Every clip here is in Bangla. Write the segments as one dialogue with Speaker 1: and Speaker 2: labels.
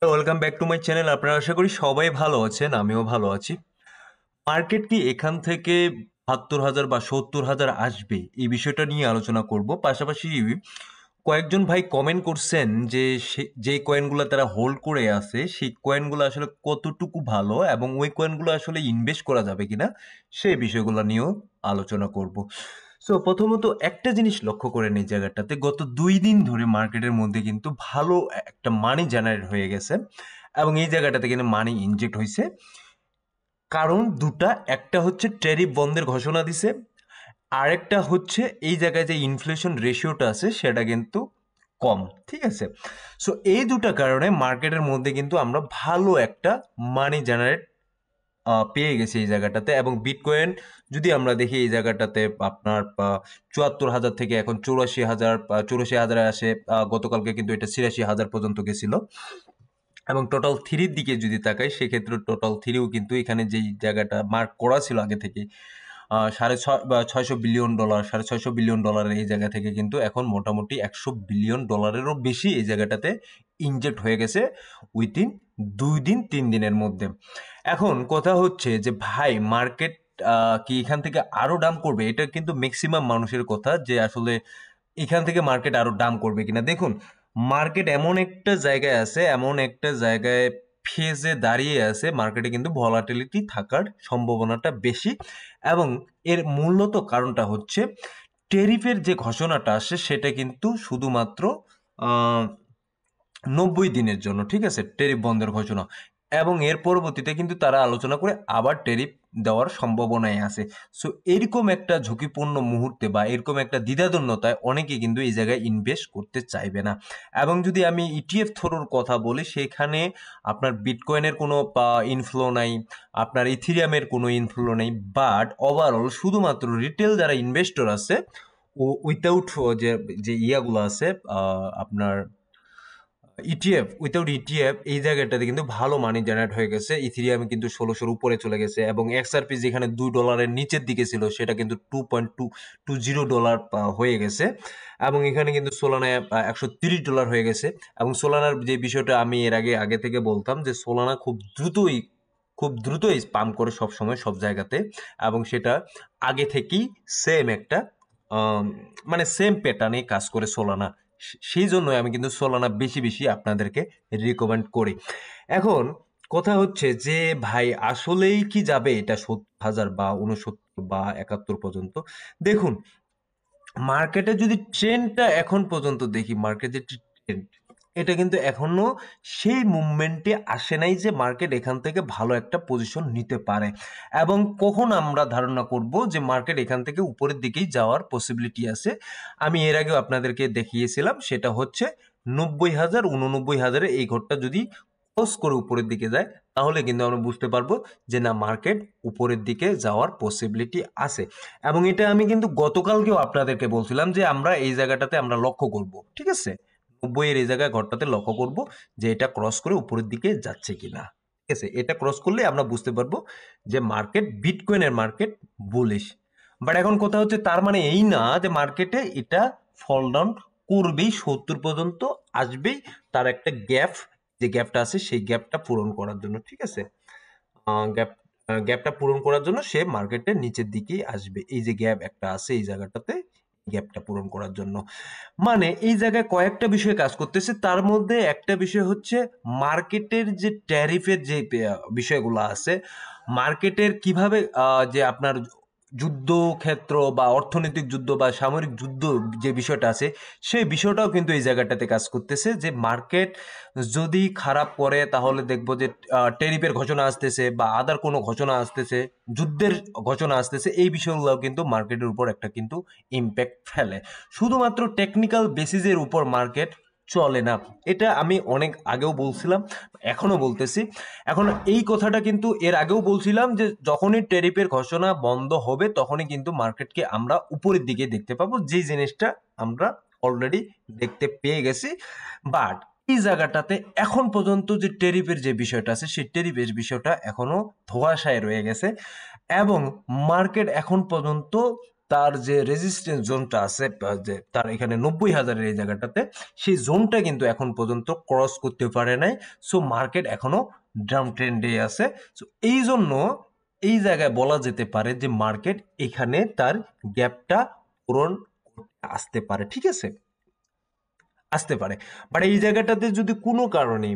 Speaker 1: Welcome back to my channel. আপনারা আশা করি সবাই ভালো আছেন, আমিও ভালো আছি। মার্কেট কি এখান থেকে ৭২,০০০ বা ৭০,০০০ আসবে, এই বিষয়টা নিয়ে আলোচনা করব। পাশাপাশি কয়েকজন ভাই কমেন্ট করছেন যে যে কয়েনগুলো তারা হোল্ড করে আছে সেই কয়েনগুলো আসলে কতটুকু ভালো এবং ওই কয়েনগুলো আসলে ইনভেস্ট করা যাবে কিনা সেই বিষয়গুলো নিয়েও আলোচনা করব। সো প্রথমত একটা জিনিস লক্ষ্য করেন, এই জায়গাটাতে গত ২ দিন ধরে মার্কেটের মধ্যে কিন্তু ভালো একটা মানি জেনারেট হয়ে গেছে এবং এই জায়গাটাতে কিন্তু মানি ইনজেক্ট হয়েছে। কারণ দুটা, একটা হচ্ছে ট্যারিফ বন্ধের ঘোষণা দিছে, আরেকটা হচ্ছে এই জায়গায় যে ইনফ্লেশন রেশিওটা আছে সেটা কিন্তু কম। ঠিক আছে, সো এই দুটা কারণে মার্কেটের মধ্যে কিন্তু আমরা ভালো একটা মানি জেনারেট পেয়ে গেছি এই জায়গাটাতে। এবং বিটকয়েন যদি আমরা দেখি এই জায়গাটাতে আপনার ৭৪,০০০ থেকে এখন ৮৪,০০০, ৮৪,০০০ আসে। গতকালকে কিন্তু এটা ৮৬,০০০ পর্যন্ত গেছিল। এবং টোটাল থ্রির দিকে যদি তাকাই সেক্ষেত্রে টোটাল থ্রিও কিন্তু এখানে যেই জায়গাটা মার্ক করা ছিল আগে থেকে ৬৫০ বিলিয়ন ডলার, $৬৫০ বিলিয়ন এই জায়গা থেকে কিন্তু এখন মোটামুটি $১০০ বিলিয়নেরও বেশি এই জায়গাটাতে ইনজেক্ট হয়ে গেছে উইথিন ২ দিন ৩ দিনের মধ্যে। এখন কথা হচ্ছে যে ভাই মার্কেট কি এখান থেকে আরো ডাম করবে? এটা কিন্তু ম্যাক্সিমাম মানুষের কথা যে আসলে এখান থেকে মার্কেট আরো ডাম করবে কিনা। দেখুন, মার্কেট এমন একটা জায়গায় আছে, এমন একটা জায়গায় ফেজে দাঁড়িয়ে আছে, মার্কেটে কিন্তু ভলাটিলিটি থাকার সম্ভাবনাটা বেশি। এবং এর মূলত কারণটা হচ্ছে টেরিফের যে ঘোষণাটা আসে সেটা কিন্তু শুধুমাত্র আহ ৯০ দিনের জন্য। ঠিক আছে, টেরিফ বন্ধের ঘোষণা। এবং এর পরবর্তীতে কিন্তু তারা আলোচনা করে আবার টেরিফ দেওয়ার সম্ভাবনাই আছে। সো এরকম একটা ঝুঁকিপূর্ণ মুহূর্তে বা এরকম একটা দ্বিধাদ্বন্দ্বতায় অনেকে কিন্তু এই জায়গায় ইনভেস্ট করতে চাইবে না। এবং যদি আমি ইটিএফ থ্রোর কথা বলি, সেখানে আপনার বিটকয়েনের কোনো ইনফ্লো নাই, আপনার ইথিরিয়ামের কোনো ইনফ্লো নেই, বাট ওভারঅল শুধুমাত্র রিটেল যারা ইনভেস্টর আছে ও উইথাউট যে যে ইয়াগুলো আছে আপনার ইটিএফ, উইথাউট ইটিএফ এই জায়গাটাতে কিন্তু ভালো মানি জেনারেট হয়ে গেছে। ইথিরিয়াম কিন্তু ১৬০০ উপরে চলে গেছে এবং এক্সআরপি যেখানে $2 নিচের দিকে ছিল সেটা কিন্তু $2.220 হয়ে গেছে। এবং এখানে কিন্তু সোলানায় $১৩০ হয়ে গেছে। এবং সোলানার যে বিষয়টা আমি এর আগে থেকে বলতাম যে সোলানা খুব দ্রুতই পাম্প করে সব সময় সব জায়গাতে। এবং সেটা আগে থেকেই সেম একটা আম, মানে সেম প্যাটার্নে কাজ করে সোলানা। সেই জন্যই আমি কিন্তু সোলানা বেশি বেশি আপনাদেরকে রিকমেন্ড করি। এখন কথা হচ্ছে যে ভাই আসলেই কি যাবে এটা ৭০,০০০ বা ৬৯ বা ৭১ পর্যন্ত? দেখুন, মার্কেটে যদি ট্রেন্ডটা এখন পর্যন্ত দেখি, মার্কেটের যে ট্রেন্ড এটা কিন্তু এখনো সেই মুভমেন্টে আসে নাই যে মার্কেট এখান থেকে ভালো একটা পজিশন নিতে পারে। এবং কখন আমরা ধারণা করব যে মার্কেট এখান থেকে উপরের দিকেই যাওয়ার পসিবিলিটি আছে, আমি এর আগেও আপনাদেরকে দেখিয়েছিলাম। সেটা হচ্ছে ৯০,০০০, ৮৯,০০০ এই ঘরটা যদি ক্রস করে উপরের দিকে যায় তাহলে কিন্তু আমরা বুঝতে পারবো যে না, মার্কেট উপরের দিকে যাওয়ার পসিবিলিটি আছে। এবং এটা আমি কিন্তু গতকালকেও আপনাদেরকে বলছিলাম যে আমরা এই জায়গাটাতে আমরা লক্ষ্য করব। ঠিক আছে, ৯০ এর এই জায়গায় ঘরটাতে লক্ষ্য করব যে এটা ক্রস করে উপরের দিকে যাচ্ছে কিনা। ঠিক আছে, এটা ক্রস করলে আমরা বুঝতে পারবো যে মার্কেট, বিটকয়েনের মার্কেট বুলিশ। বাট এখন কথা হচ্ছে তার মানে এই না যে মার্কেটে এটা ফল ডাউন করবেই, ৭০ পর্যন্ত আসবেই। তার একটা গ্যাপ, যে গ্যাপটা আছে সেই গ্যাপটা পূরণ করার জন্য। ঠিক আছে, গ্যাপ গ্যাপটা পূরণ করার জন্য সে মার্কেটের নিচের দিকেই আসবে। এই যে গ্যাপ একটা আছে এই জায়গাটাতে, গ্যাপটা পূরণ করার জন্য মানে এই জায়গায় কয়েকটা বিষয় কাজ করতেছে। তার মধ্যে একটা বিষয় হচ্ছে মার্কেটের যে ট্যারিফের যে বিষয়গুলো আছে, মার্কেটের কিভাবে যে আপনার যুদ্ধক্ষেত্র বা অর্থনৈতিক যুদ্ধ বা সামরিক যুদ্ধ যে বিষয়টা আছে সেই বিষয়টাও কিন্তু এই জায়গাটাতে কাজ করতেছে। যে মার্কেট যদি খারাপ করে তাহলে দেখবো যে টেরিফের ঘোষণা আসতেছে বা আদার কোনো ঘোষণা আসতেছে, যুদ্ধের ঘোষণা আসতেছে, এই বিষয়গুলো কিন্তু মার্কেটের উপর একটা কিন্তু ইম্প্যাক্ট ফেলে। শুধুমাত্র টেকনিক্যাল বেসিসের উপর মার্কেট চলে না, এটা আমি অনেক আগেও বলছিলাম, এখনো বলতেছি। এখন এই কথাটা কিন্তু এর আগেও বলছিলাম যে যখনই ট্যারিফের ঘোষণা বন্ধ হবে তখনই কিন্তু মার্কেটকে আমরা উপরের দিকে দেখতে পাবো, যে জিনিসটা আমরা অলরেডি দেখতে পেয়ে গেছি। বাট এই জায়গাটাতে এখন পর্যন্ত যে ট্যারিফের যে বিষয়টা আছে সেই ট্যারিফের বিষয়টা এখনো ধোঁয়াশায় রয়ে গেছে। এবং মার্কেট এখন পর্যন্ত তার যে রেজিস্ট্যান্স জোনটা আছে, যে তার এখানে 90,000-এর এই জায়গাটাতে, সেই জোনটা কিন্তু এখন পর্যন্ত ক্রস করতে পারে নাই। সো মার্কেট এখনো ডাউন ট্রেন্ডে আছে। সো এই জন্য এই জায়গায় বলা যেতে পারে যে মার্কেট এখানে তার গ্যাপটা পূরণ করতে আসতে পারে, ঠিক আছে, আসতে পারে। বাট এই জায়গাটাতে যদি কোনো কারণে,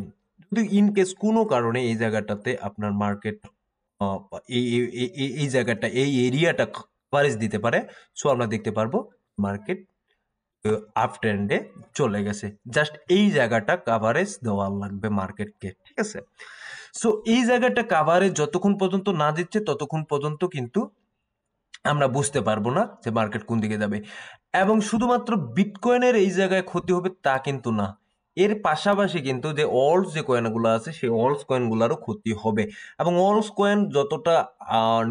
Speaker 1: যদি ইন কেস কোনো কারণে এই জায়গাটাতে আপনার মার্কেট এই জায়গাটা, এই এরিয়াটা কভারেজ দিতে পারে, সো আমরা দেখতে পারবো মার্কেট আপ ট্রেন্ডে চলে গেছে। জাস্ট এই জায়গাটা কাভারেজ দেওয়া লাগবে মার্কেটকে, ঠিক আছে। সো এই জায়গাটা কাভারেজ যতক্ষণ পর্যন্ত না দিচ্ছে ততক্ষণ পর্যন্ত কিন্তু আমরা বুঝতে পারবো না যে মার্কেট কোন দিকে যাবে। এবং শুধুমাত্র বিটকয়েনের এই জায়গায় ক্ষতি হবে তা কিন্তু না, এর পাশাপাশি কিন্তু যে অলস যে কয়েনগুলো আছে সেই অলস কয়েনগুলোরও ক্ষতি হবে। এবং অলস কয়েন যতটা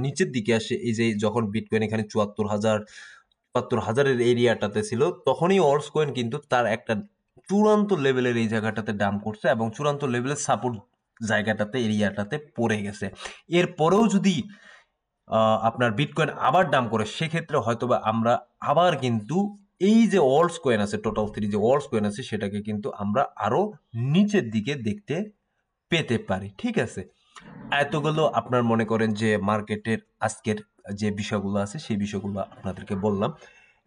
Speaker 1: নিচের দিকে আসে, এই যে যখন বিটকয়েন এখানে 74,000-এর এরিয়াটাতে ছিল, তখনই অলস কয়েন কিন্তু তার একটা চূড়ান্ত লেভেলের এই জায়গাটাতে ডাম্প করছে এবং চূড়ান্ত লেভেলের সাপোর্ট জায়গাটাতে, এরিয়াটাতে পড়ে গেছে। এরপরেও যদি আপনার বিটকয়েন আবার ডাম্প করে, সেক্ষেত্রে হয়তোবা আমরা আবার কিন্তু এই যে অলস কয়েন আছে, টোটাল 3 যে অলস কয়েন আছে, সেটাকে কিন্তু আমরা আরো নিচের দিকে দেখতে পেতে পারি, ঠিক আছে। এতগুলো আপনার মনে করেন যে মার্কেটের আজকের যে বিষয়গুলো আছে সেই বিষয়গুলো আপনাদেরকে বললাম।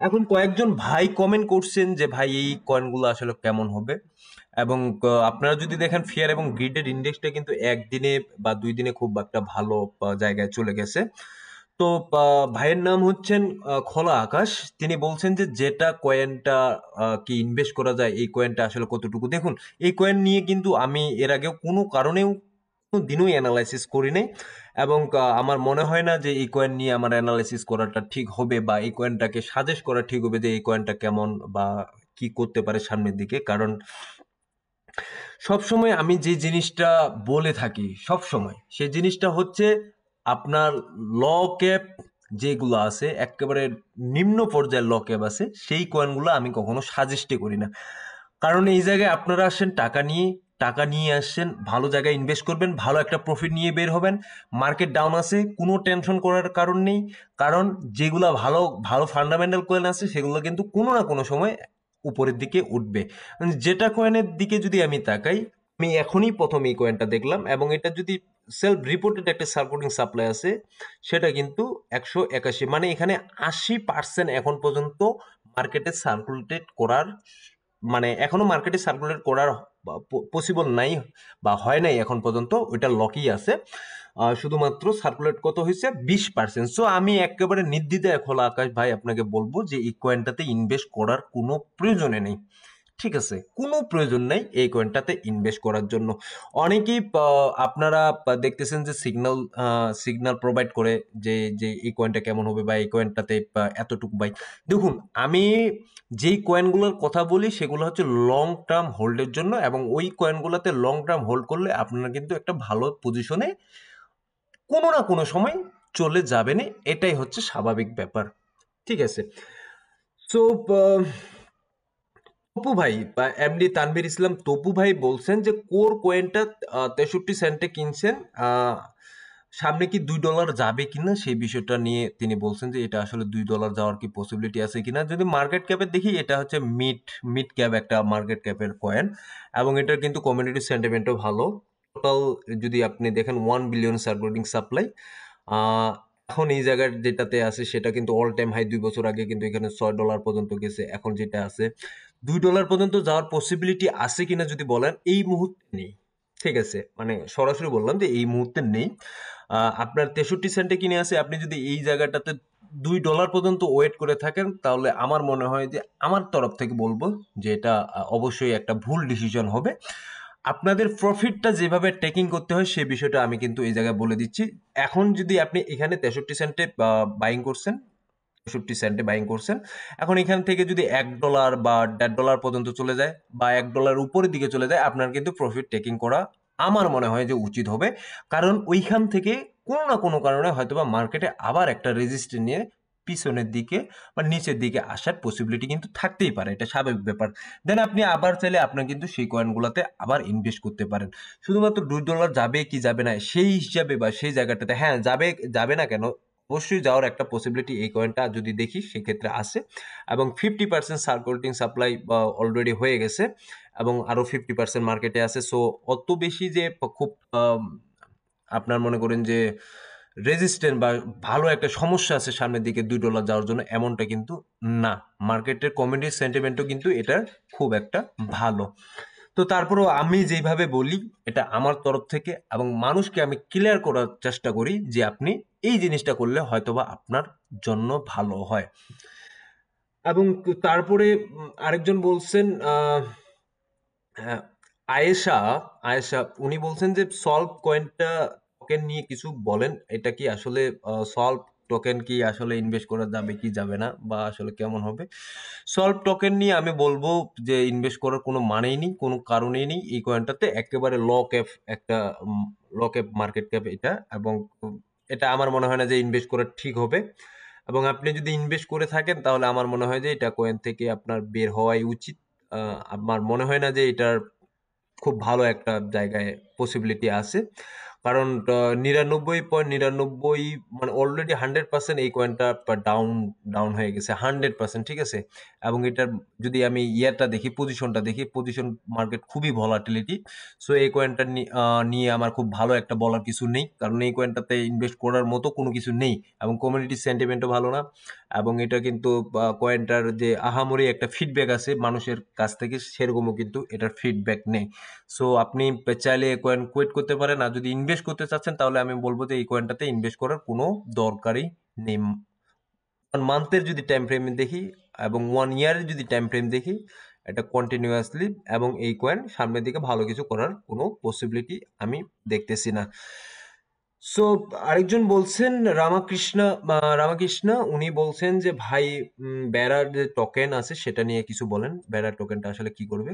Speaker 1: এখন কয়েকজন ভাই কমেন্ট করছেন যে ভাই এই কয়েনগুলো আসলে কেমন হবে, এবং আপনারা যদি দেখেন ফিয়ার এবং গ্রিডের ইন্ডেক্সটা কিন্তু একদিনে বা 2 দিনে খুব একটা ভালো জায়গায় চলে গেছে। তো ভাইয়ের নাম হচ্ছেন খোলা আকাশ। তিনি বলছেন যে যেটা কয়েনটা কি ইনভেস্ট করা যায়, এই কয়েনটা আসলে কতটুকু। দেখুন, এই কয়েন নিয়ে কিন্তু আমি এর আগেও কোনো কারণেও কোনো দিনই অ্যানালাইসিস করি নাই, এবং আমার মনে হয় না যে এই কয়েন নিয়ে আমার অ্যানালাইসিস করাটা ঠিক হবে বা এই কয়েনটাকে সাজেস্ট করা ঠিক হবে যে এই কয়েনটা কেমন বা কি করতে পারে সামনের দিকে। কারণ সবসময় আমি যে জিনিসটা বলে থাকি সবসময়, সেই জিনিসটা হচ্ছে আপনার ল ক্যাপ যেগুলো আছে, একেবারে নিম্ন পর্যায়ের ল ক্যাপ আছে, সেই কয়েনগুলো আমি কখনো সাজেস্টই করি না। কারণ এই জায়গায় আপনারা আসেন টাকা নিয়ে আসছেন, ভালো জায়গায় ইনভেস্ট করবেন, ভালো একটা প্রফিট নিয়ে বের হবেন। মার্কেট ডাউন আছে, কোনো টেনশন করার কারণ নেই। কারণ যেগুলা ভালো ভালো ফান্ডামেন্টাল কয়েন আছে সেগুলো কিন্তু কোনো না কোনো সময় উপরের দিকে উঠবে। যেটা কয়েনের দিকে যদি আমি তাকাই, আমি এখনই প্রথম এই কয়েনটা দেখলাম, এবং এটা যদি সেলফ রিপোর্টেড একটা সাপোর্টিং সাপ্লাই আছে, সেটা কিন্তু 181, মানে এখানে 80% এখন পর্যন্ত মার্কেটে সার্কুলেটেড করার, মানে এখনো মার্কেটে সার্কুলেট করার পসিবল নাই বা হয় নাই এখন পর্যন্ত, ওইটা লকই আছে। শুধুমাত্র সার্কুলেট কত হয়েছে 20%। সো আমি একেবারে নির্দ্বিধায় খোলা আকাশ ভাই আপনাকে বলবো যে এই কয়েনটাতে ইনভেস্ট করার কোনো প্রয়োজনে নেই, ঠিক আছে, কোনো প্রয়োজন নাই এই কয়েনটাতে ইনভেস্ট করার জন্য। অনেকেই আপনারা দেখতেছেন যে সিগন্যাল প্রোভাইড করে যে যে এই কয়েনটা কেমন হবে বা এই কয়েনটাতে এতটুকু বাই। দেখুন, আমি যেই কয়েনগুলোর কথা বলি সেগুলো হচ্ছে লং টার্ম হোল্ডের জন্য, এবং ওই কয়েনগুলোতে লং টার্ম হোল্ড করলে আপনারা কিন্তু একটা ভালো পজিশনে কোনো না কোনো সময় চলে যাবেন, এটাই হচ্ছে স্বাভাবিক ব্যাপার, ঠিক আছে। সো তপু ভাই বা এমডি তানভীর ইসলাম তপু ভাই বলছেন যে কোর কয়েনটা 63 সেন্টে কিনছেন, সামনে কি $2 যাবে কিনা সেই বিষয়টা নিয়ে তিনি বলছেন যে এটা আসলে $2 যাওয়ার কি পসিবিলিটি আছে কিনা। যদি মার্কেট ক্যাপে দেখি, এটা হচ্ছে মিড ক্যাপ একটা মার্কেট ক্যাপের কয়েন, এবং এটার কিন্তু কমিউনিটি সেন্টিমেন্টও ভালো। টোটাল যদি আপনি দেখেন 1 বিলিয়ন সার্কুলেটিং সাপ্লাই, এখন এই জায়গার যেটাতে আছে সেটা কিন্তু অল টাইম হাই। 2 বছর আগে কিন্তু এখানে $6 পর্যন্ত গেছে, এখন যেটা আছে $2 পর্যন্ত যাওয়ার পসিবিলিটি আছে কিনা যদি বলেন, এই মুহূর্তে নেই, ঠিক আছে, মানে সরাসরি বললাম যে এই মুহূর্তে নেই। আপনার 63 সেন্টে কিনে আছে, আপনি যদি এই জায়গাটাতে $2 পর্যন্ত ওয়েট করে থাকেন, তাহলে আমার মনে হয় যে আমার তরফ থেকে বলবো যে এটা অবশ্যই একটা ভুল ডিসিশন হবে। আপনাদের প্রফিটটা যেভাবে টেকিং করতে হয় সেই বিষয়টা আমি কিন্তু এই জায়গায় বলে দিচ্ছি। এখন যদি আপনি এখানে 63 সেন্টে বাইং করছেন, 63 সেন্টে বাইং করছেন, এখন এখান থেকে যদি $1 বা $1.5 পর্যন্ত চলে যায় বা $1 উপরের দিকে চলে যায়, আপনার কিন্তু প্রফিট টেকিং করা আমার মনে হয় যে উচিত হবে। কারণ ওইখান থেকে কোনো না কোনো কারণে হয়তোবা মার্কেটে আবার একটা রেজিস্ট্যান্স নিয়ে পিছনের দিকে বা নিচের দিকে আসার পসিবিলিটি কিন্তু থাকতেই পারে, এটা স্বাভাবিক ব্যাপার। দেন আপনি আবার চাইলে আপনার কিন্তু সেই কয়েনগুলোতে আবার ইনভেস্ট করতে পারেন। শুধুমাত্র $2 যাবে কি যাবে না সেই হিসাবে বা সেই জায়গাটাতে, হ্যাঁ যাবে যাবে না কেন, অবশ্যই যাওয়ার একটা পসিবিলিটি এই কয়েনটা যদি দেখি সেক্ষেত্রে আছে, এবং 50% সার্কুলেটিং সাপ্লাই অলরেডি হয়ে গেছে এবং আরো 50% মার্কেটে আছে। সো অত বেশি যে খুব আপনার মনে করেন যে রেজিস্ট্যান্ট বা ভালো একটা সমস্যা আছে সামনের দিকে $2 যাওয়ার জন্য, এমনটা কিন্তু না। মার্কেটের কমিউনিটি সেন্টিমেন্টও কিন্তু এটা খুব একটা ভালো। তো তারপরেও আমি যেইভাবে বলি এটা আমার তরফ থেকে, এবং মানুষকে আমি ক্লিয়ার করার চেষ্টা করি যে আপনি এই জিনিসটা করলে হয়তোবা আপনার জন্য ভালো হয়। এবং তারপরে আরেকজন বলছেন হ্যাঁ, আয়েশা আয়েশা উনি বলছেন যে সলভ কয়েনটা টোকেন নিয়ে কিছু বলেন। এটা কি আসলে সলভ টোকেন কি আসলে ইনভেস্ট করা যাবে কি যাবে না, বা আসলে কেমন হবে? সলভ টোকেন নিয়ে আমি বলবো যে ইনভেস্ট করার কোনো মানেই নেই, কোনো কারণেই নেই। এই কয়েনটাতে একেবারে ল ক্যাপ একটা ল ক্যাপ মার্কেট ক্যাপ এটা, এবং এটা আমার মনে হয় না যে ইনভেস্ট করা ঠিক হবে। এবং আপনি যদি ইনভেস্ট করে থাকেন তাহলে আমার মনে হয় যে এটা কয়েন থেকে আপনার বের হওয়াই উচিত। আমার মনে হয় না যে এটার খুব ভালো একটা জায়গায় পসিবিলিটি আছে, কারণ 99.99 মানে অলরেডি 100% এই কয়েনটা ডাউন ডাউন হয়ে গেছে 100%, ঠিক আছে। এবং এটার যদি আমি ইয়ারটা দেখি, পজিশনটা দেখি, পজিশন মার্কেট খুবই ভলাটিলিটি। সো এই কয়েনটা নিয়ে আমার খুব ভালো একটা বলার কিছু নেই, কারণ এই কয়েনটাতে ইনভেস্ট করার মতো কোনো কিছু নেই, এবং কমিউনিটি সেন্টিমেন্টও ভালো না। এবং এটা কিন্তু কয়েনটার যে আহামরি একটা ফিডব্যাক আছে মানুষের কাছ থেকে, সেরকমও কিন্তু এটার ফিডব্যাক নেই। সো আপনি চাইলে এই কয়েন কোয়েট করতে পারেন, আর যদি ইনভেস্ট করতে চাচ্ছেন তাহলে আমি বলবো যে এই কয়েনটাতে ইনভেস্ট করার কোনো দরকারই নেই। 1 মান্থের যদি টাইম ফ্রেম দেখি এবং 1 ইয়ারের যদি টাইম ফ্রেম দেখি, এটা কন্টিনিউয়াসলি, এবং এই কয়েন সামনের দিকে ভালো কিছু করার কোনো পসিবিলিটি আমি দেখতেছি না। সো আরেকজন বলছেন রামাকৃষ্ণ উনি বলছেন যে ভাই বেড়ার যে টোকেন আছে সেটা নিয়ে কিছু বলেন। বেড়া টোকেনটা আসলে কি করবে?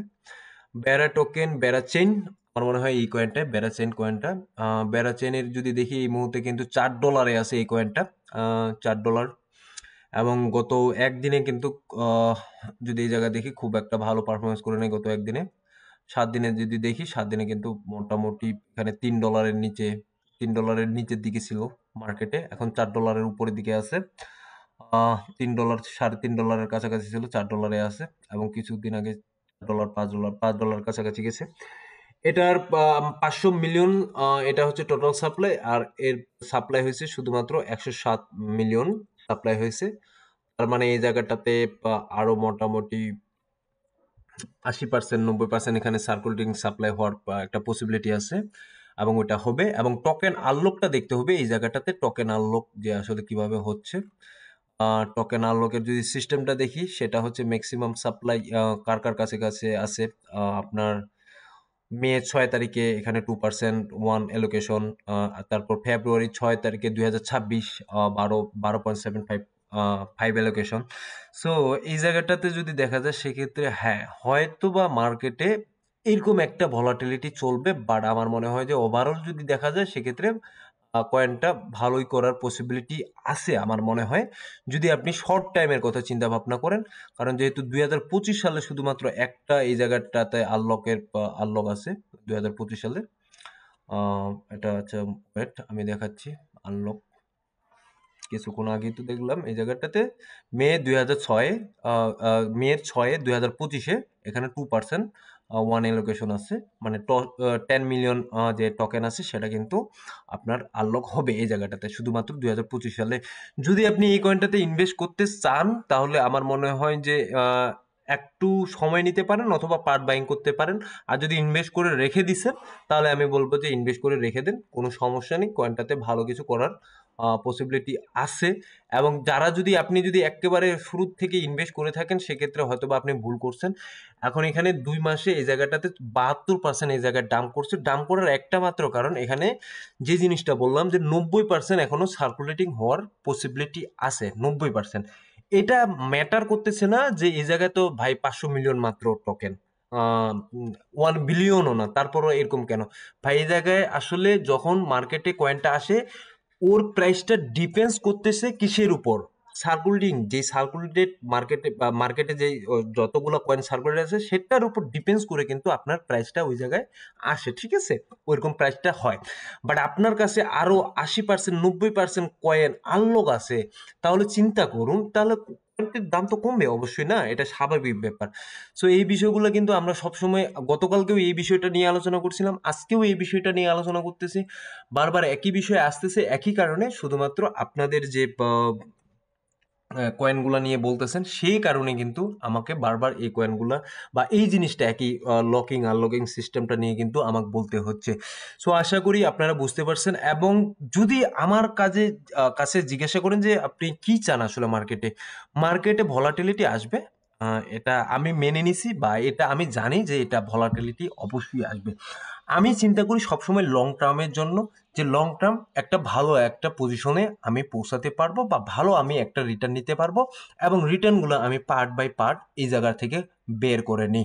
Speaker 1: বেড়া টোকেন, বেড়া চেইন, আমার মনে হয় এই কয়েনটা বেড়া চেইন কয়েনটা। বেড়া চেইনের যদি দেখি এই মুহূর্তে কিন্তু $4 আছে এই কয়েনটা, $4। এবং গত একদিনে কিন্তু আহ, যদি এই জায়গায় দেখি খুব একটা ভালো পারফরমেন্স করে নেই গত একদিনে। 7 দিনে যদি দেখি 7 দিনে কিন্তু মোটামুটি এখানে $3 নিচে, $3 দিকে ছিল মার্কেটে, এখন $4 উপরের দিকে আছে। $3, $3.5 কাছাকাছি ছিল, $4 আছে, এবং কিছুদিন আগে $4, $5 কাছাকাছি গেছে। এটার 500 মিলিয়ন, এটা হচ্ছে টোটাল সাপ্লাই, আর এর সাপ্লাই হয়েছে শুধুমাত্র 107 মিলিয়ন সাপ্লাই হয়েছে। তার মানে এই জায়গাটাতে আরো মোটামুটি 80%, 90% এখানে সার্কুলেটিং সাপ্লাই হওয়ার একটা পসিবিলিটি আছে, এবং ওটা হবে। এবং টোকেন আনলকটা দেখতে হবে এই জায়গাটাতে, টোকেন আনলক যে আসলে কিভাবে হচ্ছে। টোকেন আনলকের যদি সিস্টেমটা দেখি সেটা হচ্ছে ম্যাক্সিমাম সাপ্লাই কার কার কাছে কাছে আছে। আপনার মে 6 তারিখে এখানে 2% ওয়ান এলোকেশন, তারপর ফেব্রুয়ারি 6 তারিখে 2026 12.75 5 এলোকেশন। সো এই জায়গাটাতে যদি দেখা যায় সেক্ষেত্রে হ্যাঁ হয়তো বা মার্কেটে এরকম একটা ভলাটিলিটি চলবে, বাট আমার মনে হয় যে ওভারঅল যদি দেখা যায় সেক্ষেত্রে কয়েনটা ভালোই করার পসিবিলিটি আছে আমার মনে হয়, যদি আপনি শর্ট টাইমের কথা চিন্তা ভাবনা করেন। কারণ যেহেতু 2025 সালে শুধুমাত্র একটা এই জায়গাটাতে আনলক আছে 2025 সালে। এটা হচ্ছে, ওয়েট আমি দেখাচ্ছি। আনলক কিছুক্ষণ আগেই তো দেখলাম এই জায়গাটাতে মে 2006, মে 6 2025-এ এখানে 2% ওয়ান এলোকেশন আছে, মানে 10 মিলিয়ন যে টোকেন আছে সেটা কিন্তু আপনার আনলক হবে এই জায়গাটাতে শুধুমাত্র 2025 সালে। যদি আপনি এই কয়েনটাতে ইনভেস্ট করতে চান তাহলে আমার মনে হয় যে একটু সময় নিতে পারেন অথবা পার্ট বাইং করতে পারেন। আর যদি ইনভেস্ট করে রেখে দিছেন তাহলে আমি বলবো যে ইনভেস্ট করে রেখে দেন, কোনো সমস্যা নেই, কয়েনটাতে ভালো কিছু করার পসিবিলিটি আছে। এবং যারা যদি আপনি যদি একেবারে শুরু থেকে ইনভেস্ট করে থাকেন সেক্ষেত্রে হয়তো বা আপনি ভুল করছেন। এখন এখানে 2 মাসে এই জায়গাটাতে 72% এই জায়গায় ডাম্প করছে। ডাম্প করার একটা মাত্র কারণ এখানে যে জিনিসটা বললাম যে 90% এখনো সার্কুলেটিং হওয়ার পসিবিলিটি আছে, 90%। এটা ম্যাটার করতেছে না যে এই জায়গায় তো ভাই 500 মিলিয়ন মাত্র টোকেন, 1 বিলিয়নও না, তারপরও এরকম কেন ভাই? এই জায়গায় আসলে যখন মার্কেটে কয়েনটা আসে ওর প্রাইসটা ডিপেন্ডস করতেছে কিসের উপর? সার্কুলেটিং যে সার্কুলেটেড মার্কেটে বা মার্কেটে যে যতগুলো কয়েন সার্কুলেট আছে সেটার উপর ডিপেন্ডস করে কিন্তু আপনার প্রাইসটা ওই জায়গায় আসে, ঠিক আছে, ওইরকম প্রাইসটা হয়। বাট আপনার কাছে আরো 80% 90% কয়েন আনলক আছে, তাহলে চিন্তা করুন, তাহলে কয়েনটির দাম তো কমবে অবশ্যই, না? এটা স্বাভাবিক ব্যাপার। সো এই বিষয়গুলো কিন্তু আমরা সবসময়, গতকালকেও এই বিষয়টা নিয়ে আলোচনা করছিলাম, আজকেও এই বিষয়টা নিয়ে আলোচনা করতেছি। বারবার একই বিষয় আসতেছে, একই কারণে, শুধুমাত্র আপনাদের যে কয়েনগুলা নিয়ে বলতেছেন সেই কারণে কিন্তু আমাকে বারবার এই কয়েনগুলা বা এই জিনিসটা একই লকিং আনলকিং সিস্টেমটা নিয়ে কিন্তু আমাকে বলতে হচ্ছে। সো আশা করি আপনারা বুঝতে পারছেন। এবং যদি আমার কাছে জিজ্ঞাসা করেন যে আপনি কি চান আসলে মার্কেটে, মার্কেটে ভলাটিলিটি আসবে, এটা আমি মেনে নিছি, বা এটা আমি জানি যে এটা ভলাটিলিটি অবশ্যই আসবে। আমি চিন্তা করি সবসময় লং টার্মের জন্য, যে লং টার্ম একটা ভালো একটা পজিশনে আমি পৌঁছাতে পারবো, বা ভালো আমি একটা রিটার্ন নিতে পারবো, এবং রিটার্নগুলো আমি পার্ট বাই পার্ট এই জায়গা থেকে বের করে নিই।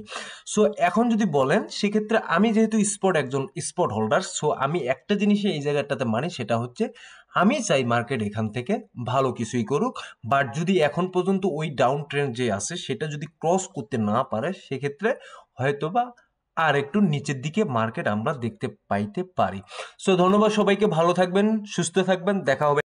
Speaker 1: সো এখন যদি বলেন, সেক্ষেত্রে আমি যেহেতু একজন স্পট হোল্ডার, সো আমি একটা জিনিসই এই জায়গাটাতে মানি, সেটা হচ্ছে আমি চাই মার্কেট এখান থেকে ভালো কিছুই করুক। বাট যদি এখন পর্যন্ত ওই ডাউন ট্রেন্ড যে আছে সেটা যদি ক্রস করতে না পারে, সেক্ষেত্রে হয়তোবা আর একটু নিচের দিকে মার্কেট আমরা দেখতে পাইতে পারি। সো ধন্যবাদ সবাইকে, ভালো থাকবেন, সুস্থ থাকবেন, দেখা হবে।